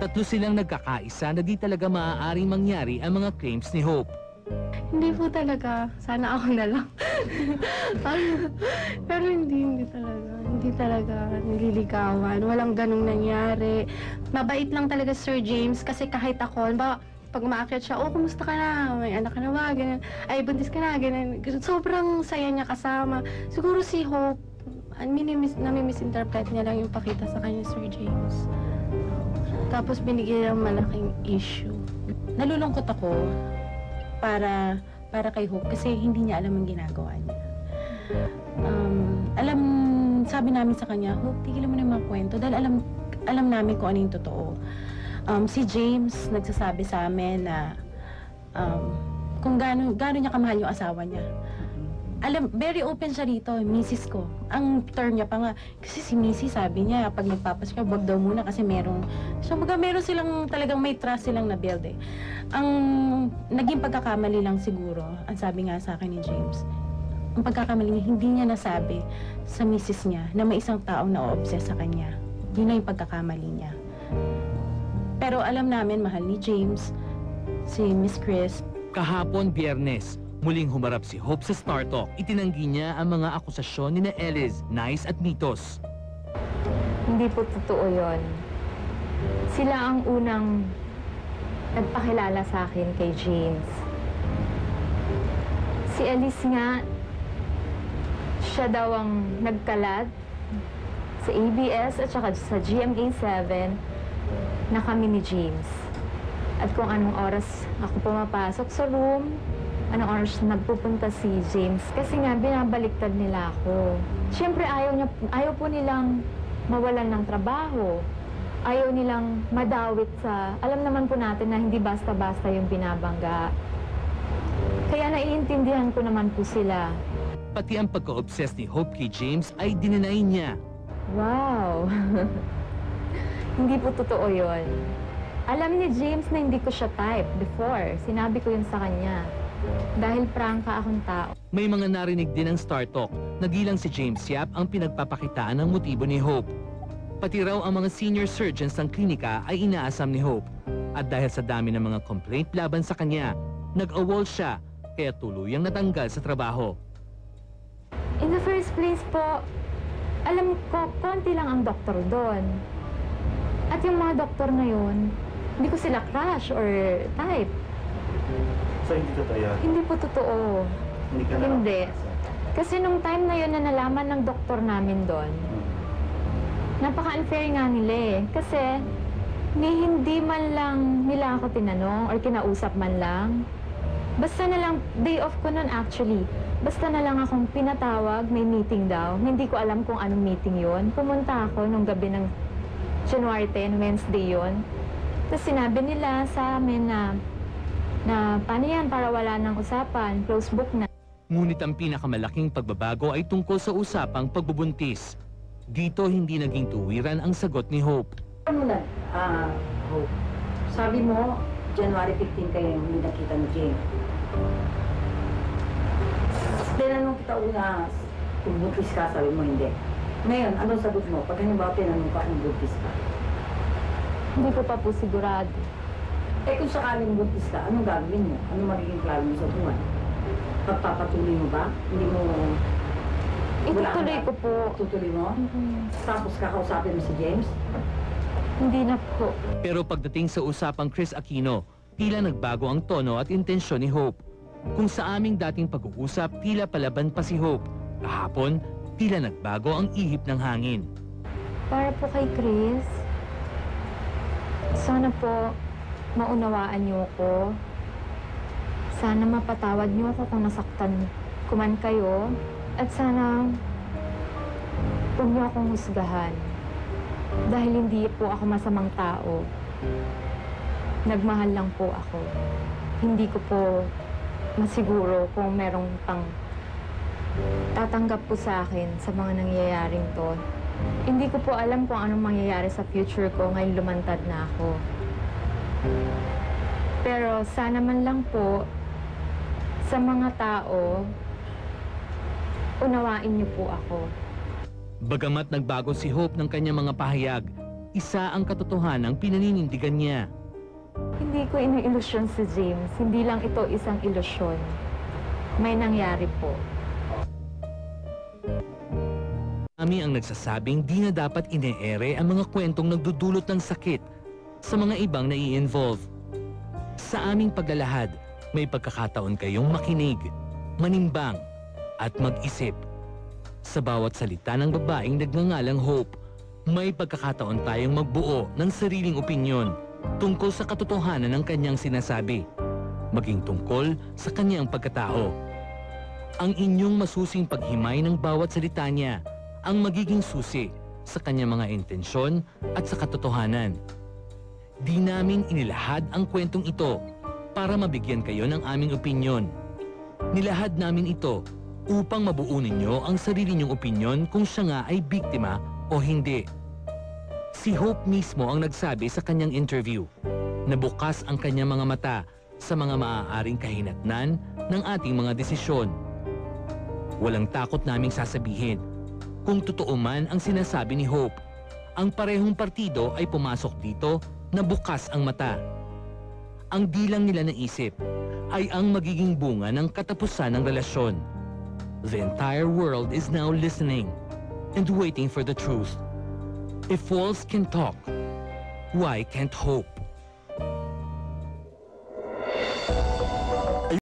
Tatlo silang nagkakaisa na di talaga maaaring mangyari ang mga claims ni Hope. Hindi po talaga. Sana ako na lang. Pero hindi talaga. Hindi talaga nililigawan. Walang ganong nangyari. Mabait lang talaga Sir James kasi kahit ako, pag umaakyat siya, oh, kumusta ka na? May anak ka na ba? Ganyan. Ay, buntis ka na? Ganyan. Sobrang saya niya kasama. Siguro si Hope, nami-misinterpret niya lang yung pakita sa kanya, Sir James. Tapos binigyan niya malaking issue. Nalulungkot ako para kay Hope kasi hindi niya alam ang ginagawa niya. Sabi namin sa kanya, Hope, tigilan mo na yung mga kwento dahil alam namin kung ano yung totoo. Si James nagsasabi sa amin na kung gaano niya kamahal yung asawa niya. Very open siya rito, misis ko. Ang term niya pa nga, kasi si misis sabi niya, pag nagpapasko, wag daw muna kasi meron silang talagang may trust silang na-build eh. Ang naging pagkakamali lang siguro, ang sabi nga sa akin ni James, ang pagkakamali niya, hindi niya nasabi sa misis niya na may isang taong na-obsess sa kanya. Yun na yung pagkakamali niya. Pero alam namin, mahal ni James, si Miss Chris. Kahapon, Biyernes, muling humarap si Hope sa Star Talk. Itinanggi niya ang mga akusasyon ni na Eliz, Nice at Mitos. Hindi po totoo yun. Sila ang unang nagpakilala sa akin kay James. Si Eliz nga, siya daw ang nagkalat sa ABS at saka sa GMA7 na kami ni James. At kung anong oras ako pumapasok sa room, anong oras nagpupunta si James. Kasi nga, binabaliktad nila ako. Siyempre, ayaw po nilang mawalan ng trabaho. Ayaw nilang madawit sa... Alam naman po natin na hindi basta-basta yung binabangga. Kaya naiintindihan ko naman po sila. Pati ang pagka-obsess ni Hope kay James ay dininay niya. Wow! Hindi po totoo yun. Alam ni James na hindi ko siya type before. Sinabi ko yun sa kanya. Dahil prangka akong tao. May mga narinig din ng Star Talk. Nagilang si James Yap ang pinagpapakitaan ng motibo ni Hope. Pati raw ang mga senior surgeons ng klinika ay inaasam ni Hope. At dahil sa dami ng mga complaint laban sa kanya, nag-awol siya kaya tuluyang natanggal sa trabaho. In the first place po, alam ko, konti lang ang doktor doon. At yung mga doktor na yun, hindi ko sila crush or type. So, hindi totoo yan? Hindi po totoo. Hindi. Kasi nung time na yun na nalaman ng doktor namin doon, napaka-unfair nga nila eh. Kasi hindi man lang nila ako tinanong or kinausap man lang. Basta na lang, day off ko nun actually. Basta na lang akong pinatawag, may meeting daw. Hindi ko alam kung anong meeting yon. Pumunta ako nung gabi ng January 10, Wednesday yon. Tapos sinabi nila sa amin na paano yan para wala ng usapan, close book na. Ngunit ang pinakamalaking pagbabago ay tungkol sa usapang pagbubuntis. Dito hindi naging tuwiran ang sagot ni Hope. Ano na, Hope, sabi mo, January 15 kayo yung nakita ni James. Tinanong kita una kung buntis ka, sabi mo hindi. Ngayon, anong sagot mo? Pag halimbawa tinanong ka kung buntis ka? Hindi ko pa po sigurado. Eh kung sakaling buntis ka, anong gagawin mo? Anong magiging plano mo sa buwan? Pagpapatuloy mo ba? Hindi mo... Itutuloy ko po. Tutuloy mo? Tapos kakausapin mo si James? Hindi na po. Pero pagdating sa usapang Chris Aquino, tila nagbago ang tono at intensyon ni Hope. Kung sa aming dating pag-uusap, tila palaban pa si Hope. Kahapon, tila nagbago ang ihip ng hangin. Para po kay Chris, sana po maunawaan niyo ko. Sana mapatawad niyo ako kung nasaktan ko man kayo. At sana huwag niyo akong husgahan. Dahil hindi po ako masamang tao. Nagmahal lang po ako. Hindi ko po masiguro kung merong pang tatanggap po sa akin sa mga nangyayaring to. Hindi ko po alam kung anong mangyayari sa future ko ngayon lumantad na ako. Pero sana man lang po sa mga tao, unawain niyo po ako. Bagamat nagbago si Hope ng kanyang mga pahayag, isa ang katotohanang pinaninindigan niya. Hindi ko iniilusyon si James. Hindi lang ito isang ilusyon. May nangyari po. Kami ang nagsasabing di na dapat ine-ere ang mga kwentong nagdudulot ng sakit sa mga ibang nai-involve. Sa aming paglalahad, may pagkakataon kayong makinig, manimbang, at mag-isip. Sa bawat salita ng babaeng nagngangalang Hope, may pagkakataon tayong magbuo ng sariling opinyon tungkol sa katotohanan ng kanyang sinasabi, maging tungkol sa kanyang pagkatao. Ang inyong masusing paghimay ng bawat salita niya ang magiging susi sa kanyang mga intensyon at sa katotohanan. Di namin inilahad ang kwentong ito para mabigyan kayo ng aming opinyon. Nilahad namin ito upang mabuo ninyo ang sarili niyong opinyon kung siya nga ay biktima o hindi. Si Hope mismo ang nagsabi sa kanyang interview na bukas ang kanyang mga mata sa mga maaaring kahinatnan ng ating mga desisyon. Walang takot naming sasabihin kung totoo man ang sinasabi ni Hope. Ang parehong partido ay pumasok dito na bukas ang mata. Ang di lang nila naisip ay ang magiging bunga ng katapusan ng relasyon. The entire world is now listening and waiting for the truth. If walls can talk, why can't Hope?